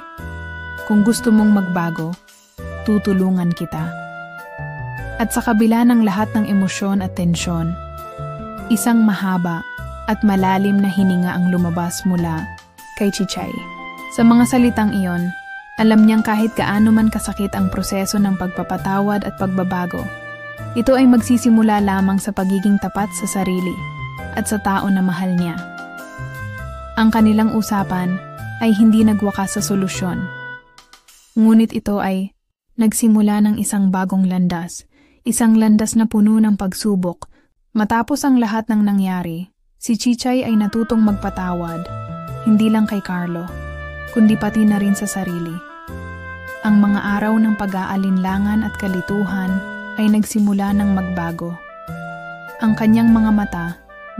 Kung gusto mong magbago, tutulungan kita. At sa kabila ng lahat ng emosyon at tensyon, isang mahaba at malalim na hininga ang lumabas mula kay Chichay. Sa mga salitang iyon, alam niyang kahit gaano man kasakit ang proseso ng pagpapatawad at pagbabago, ito ay magsisimula lamang sa pagiging tapat sa sarili at sa tao na mahal niya. Ang kanilang usapan ay hindi nagwakas sa solusyon. Ngunit ito ay nagsimula ng isang bagong landas, isang landas na puno ng pagsubok. Matapos ang lahat ng nangyari, si Chichay ay natutong magpatawad, hindi lang kay Carlo, kundi pati na rin sa sarili. Ang mga araw ng pag-aalinlangan at kalituhan ay nagsimula ng magbago. Ang kanyang mga mata,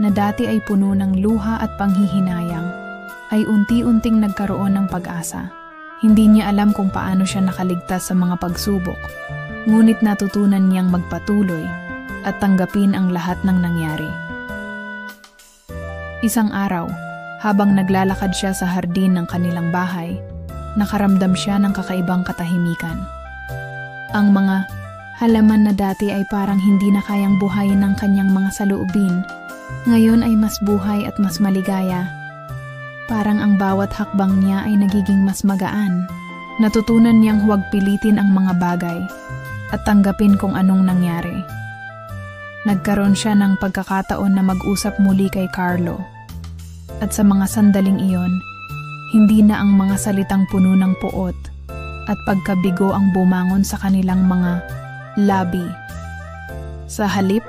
na dati ay puno ng luha at panghihinayang, ay unti-unting nagkaroon ng pag-asa. Hindi niya alam kung paano siya nakaligtas sa mga pagsubok, ngunit natutunan niyang magpatuloy at tanggapin ang lahat ng nangyari. Isang araw, habang naglalakad siya sa hardin ng kanilang bahay, nakaramdam siya ng kakaibang katahimikan. Ang mga halaman na dati ay parang hindi na kayang buhayin ng kanyang mga saloobin, ngayon ay mas buhay at mas maligaya. Parang ang bawat hakbang niya ay nagiging mas magaan. Natutunan niyang huwag pilitin ang mga bagay at tanggapin kung anong nangyari. Nagkaroon siya ng pagkakataon na mag-usap muli kay Carlo. At sa mga sandaling iyon, hindi na ang mga salitang puno ng puot at pagkabigo ang bumangon sa kanilang mga labi. Sa halip,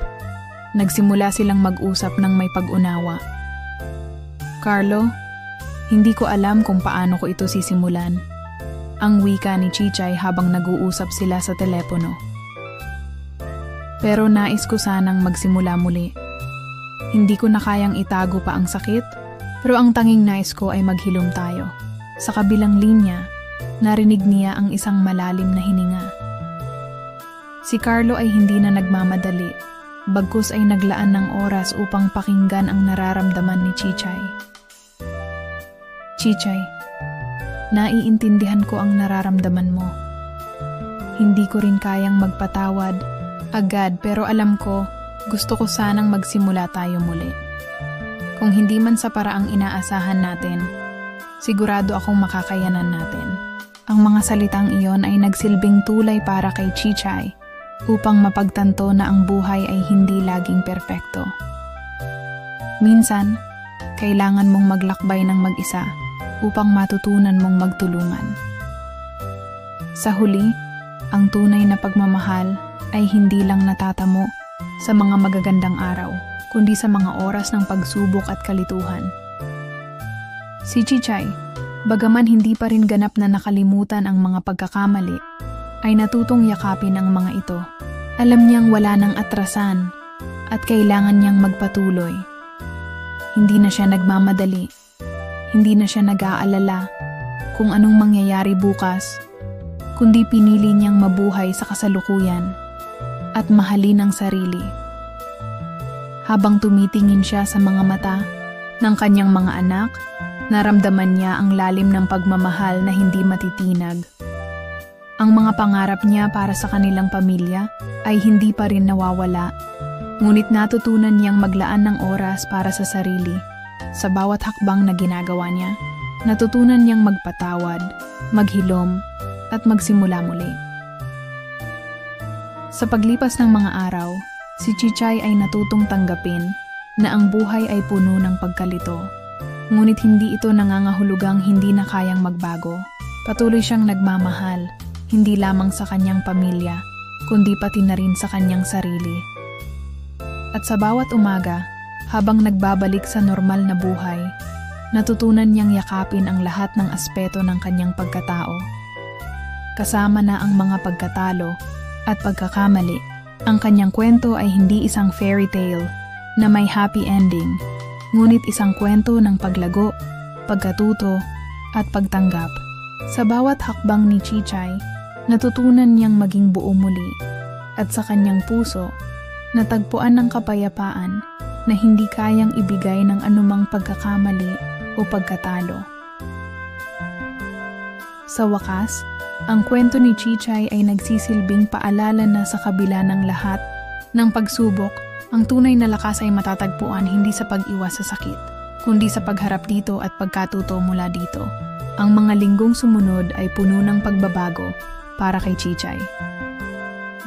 nagsimula silang mag-usap ng may pag-unawa. Carlo, hindi ko alam kung paano ko ito sisimulan. Ang wika ni Chichay habang nag-uusap sila sa telepono. Pero nais ko sanang magsimula muli. Hindi ko na kayang itago pa ang sakit, pero ang tanging nais ko ay maghilom tayo. Sa kabilang linya, narinig niya ang isang malalim na hininga. Si Carlo ay hindi na nagmamadali, bagkus ay naglaan ng oras upang pakinggan ang nararamdaman ni Chichay. Chichay, naiintindihan ko ang nararamdaman mo. Hindi ko rin kayang magpatawad agad, pero alam ko, gusto ko sanang magsimula tayo muli. Kung hindi man sa paraang inaasahan natin, sigurado akong makakayanan natin. Ang mga salitang iyon ay nagsilbing tulay para kay Chichay upang mapagtanto na ang buhay ay hindi laging perpekto. Minsan, kailangan mong maglakbay ng mag-isa upang matutunan mong magtulungan. Sa huli, ang tunay na pagmamahal ay hindi lang natatamo sa mga magagandang araw, kundi sa mga oras ng pagsubok at kalituhan. Si Chichay, bagaman hindi pa rin ganap na nakalimutan ang mga pagkakamali, ay natutong yakapin ang mga ito. Alam niyang wala nang atrasan at kailangan niyang magpatuloy. Hindi na siya nagmamadali. Hindi na siya nag-aalala kung anong mangyayari bukas, kundi pinili niyang mabuhay sa kasalukuyan at mahalin ang sarili. Habang tumitingin siya sa mga mata ng kanyang mga anak, naramdaman niya ang lalim ng pagmamahal na hindi matitinag. Ang mga pangarap niya para sa kanilang pamilya ay hindi pa rin nawawala, Ngunit natutunan niyang maglaan ng oras para sa sarili. Sa bawat hakbang na ginagawa niya, natutunan niyang magpatawad, maghilom, at magsimula muli. Sa paglipas ng mga araw, si Chichay ay natutong tanggapin na ang buhay ay puno ng pagkalito. Ngunit hindi ito nangangahulugang hindi na kayang magbago. Patuloy siyang nagmamahal, hindi lamang sa kanyang pamilya, kundi pati na rin sa kanyang sarili. At sa bawat umaga, habang nagbabalik sa normal na buhay, natutunan niyang yakapin ang lahat ng aspeto ng kanyang pagkatao. Kasama na ang mga pagkatalo at pagkakamali. Ang kanyang kwento ay hindi isang fairy tale na may happy ending, ngunit isang kwento ng paglago, pagkatuto, at pagtanggap. Sa bawat hakbang ni Chichay, natutunan niyang maging buo muli, at sa kanyang puso, natagpuan ng kapayapaan na hindi kayang ibigay ng anumang pagkakamali o pagkatalo. Sa wakas, ang kwento ni Chichay ay nagsisilbing paalala na sa kabila ng lahat ng pagsubok, ang tunay na lakas ay matatagpuan hindi sa pag-iwas sa sakit, kundi sa pagharap dito at pagkatuto mula dito. Ang mga linggong sumunod ay puno ng pagbabago para kay Chichay.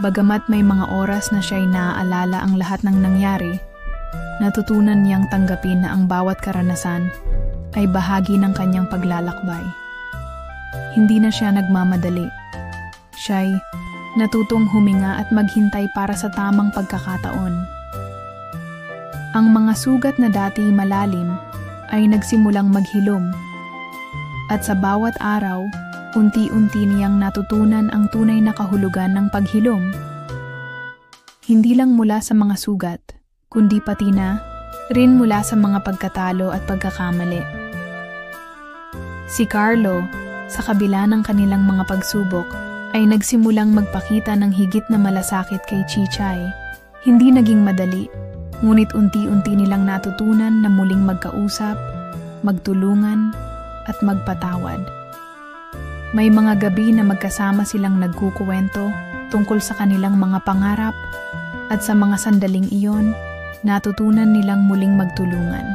Bagamat may mga oras na siya'y naaalala ang lahat ng nangyari, natutunan niyang tanggapin na ang bawat karanasan ay bahagi ng kanyang paglalakbay. Hindi na siya nagmamadali. Siya'y natutong huminga at maghintay para sa tamang pagkakataon. Ang mga sugat na dati malalim ay nagsimulang maghilom. At sa bawat araw, unti-unti niyang natutunan ang tunay na kahulugan ng paghilom. Hindi lang mula sa mga sugat, kundi pati na rin mula sa mga pagkatalo at pagkakamali. Si Carlo, sa kabila ng kanilang mga pagsubok, ay nagsimulang magpakita ng higit na malasakit kay Chichay. Hindi naging madali, ngunit unti-unti nilang natutunan na muling magkausap, magtulungan, at magpatawad. May mga gabi na magkasama silang nagkukuwento tungkol sa kanilang mga pangarap, at sa mga sandaling iyon, natutunan nilang muling magtulungan.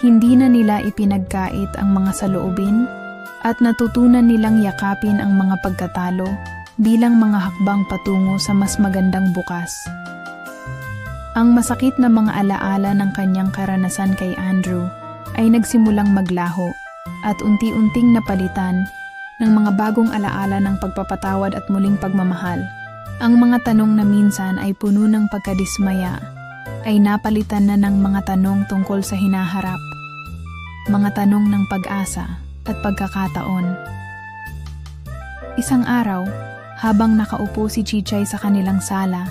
Hindi na nila ipinagkait ang mga saloobin, at natutunan nilang yakapin ang mga pagkatalo bilang mga hakbang patungo sa mas magandang bukas. Ang masakit na mga alaala ng kanyang karanasan kay Andrew ay nagsimulang maglaho at unti-unting napalitan ng mga bagong alaala ng pagpapatawad at muling pagmamahal. Ang mga tanong na minsan ay puno ng pagkadismaya ay napalitan na ng mga tanong tungkol sa hinaharap, mga tanong ng pag-asa at pagkakataon. Isang araw, habang nakaupo si Chichay sa kanilang sala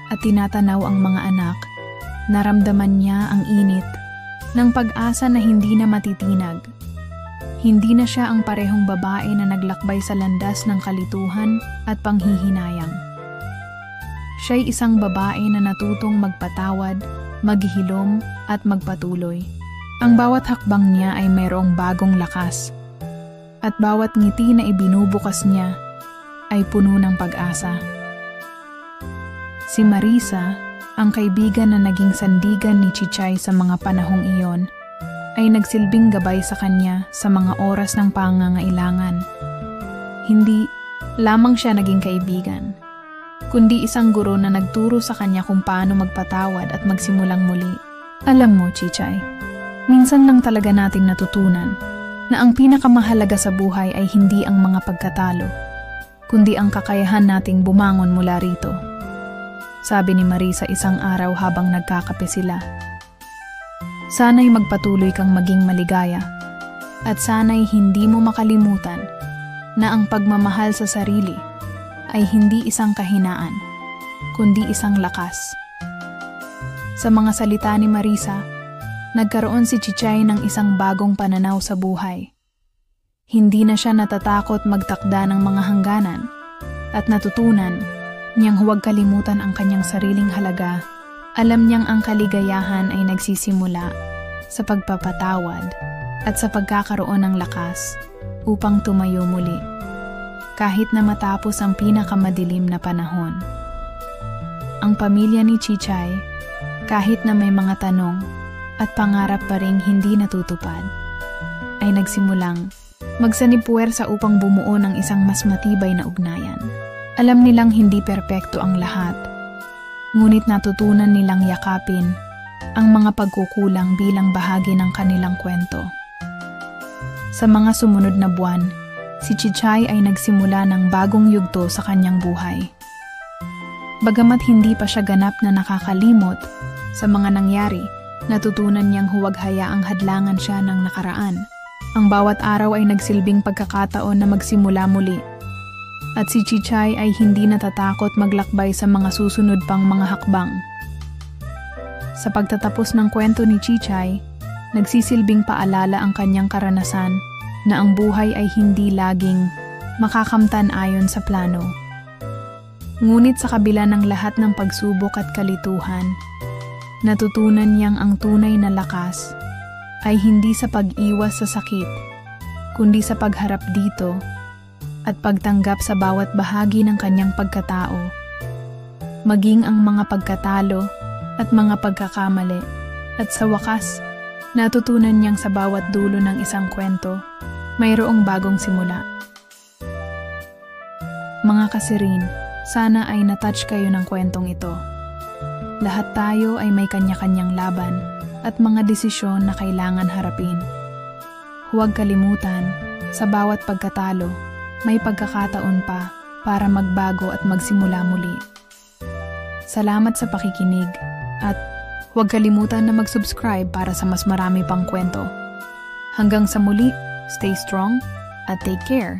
at tinatanaw ang mga anak, naramdaman niya ang init ng pag-asa na hindi na matitinag. Hindi na siya ang parehong babae na naglakbay sa landas ng kalituhan at panghihinayang. Siya'y isang babae na natutong magpatawad, maghilom at magpatuloy. Ang bawat hakbang niya ay mayroong bagong lakas, at bawat ngiti na ibinubukas niya ay puno ng pag-asa. Si Marisa, ang kaibigan na naging sandigan ni Chichay sa mga panahong iyon, ay nagsilbing gabay sa kanya sa mga oras ng pangangailangan. Hindi lamang siya naging kaibigan, kundi isang guro na nagturo sa kanya kung paano magpatawad at magsimulang muli. Alam mo, Chichay, minsan lang talaga natin natutunan na ang pinakamahalaga sa buhay ay hindi ang mga pagkatalo, kundi ang kakayahan nating bumangon mula rito. Sabi ni Marisa isang araw habang nagkakape sila. Sana'y magpatuloy kang maging maligaya, at sana'y hindi mo makalimutan na ang pagmamahal sa sarili ay hindi isang kahinaan, kundi isang lakas. Sa mga salita ni Marisa, nagkaroon si Chichay ng isang bagong pananaw sa buhay. Hindi na siya natatakot magtakda ng mga hangganan, at natutunan niyang huwag kalimutan ang kanyang sariling halaga. Alam niyang ang kaligayahan ay nagsisimula sa pagpapatawad at sa pagkakaroon ng lakas upang tumayo muli, kahit na matapos ang pinakamadilim na panahon. Ang pamilya ni Chichay kahit na may mga tanong at pangarap pa ring hindi natutupad, ay nagsimulang magsanipuwersa upang bumuo ng isang mas matibay na ugnayan. Alam nilang hindi perpekto ang lahat, ngunit natutunan nilang yakapin ang mga pagkukulang bilang bahagi ng kanilang kwento. Sa mga sumunod na buwan, si Chichay ay nagsimula ng bagong yugto sa kanyang buhay. Bagamat hindi pa siya ganap na nakakalimot sa mga nangyari, natutunan niyang huwag hayaang hadlangan siya ng nakaraan. Ang bawat araw ay nagsilbing pagkakataon na magsimula muli. At si Chichay ay hindi natatakot maglakbay sa mga susunod pang mga hakbang. Sa pagtatapos ng kwento ni Chichay, nagsisilbing paalala ang kanyang karanasan na ang buhay ay hindi laging makakamtan ayon sa plano. Ngunit sa kabila ng lahat ng pagsubok at kalituhan, natutunan niyang ang tunay na lakas ay hindi sa pag-iwas sa sakit, kundi sa pagharap dito at pagtanggap sa bawat bahagi ng kanyang pagkatao, maging ang mga pagkatalo at mga pagkakamali. At sa wakas, natutunan niyang sa bawat dulo ng isang kwento, mayroong bagong simula. Mga kasirin, sana ay natouch kayo ng kwentong ito. Lahat tayo ay may kanya-kanyang laban at mga desisyon na kailangan harapin. Huwag kalimutan, sa bawat pagkatalo, may pagkakataon pa para magbago at magsimula muli. Salamat sa pakikinig at huwag kalimutan na mag-subscribe para sa mas marami pang kwento. Hanggang sa muli, stay strong at take care.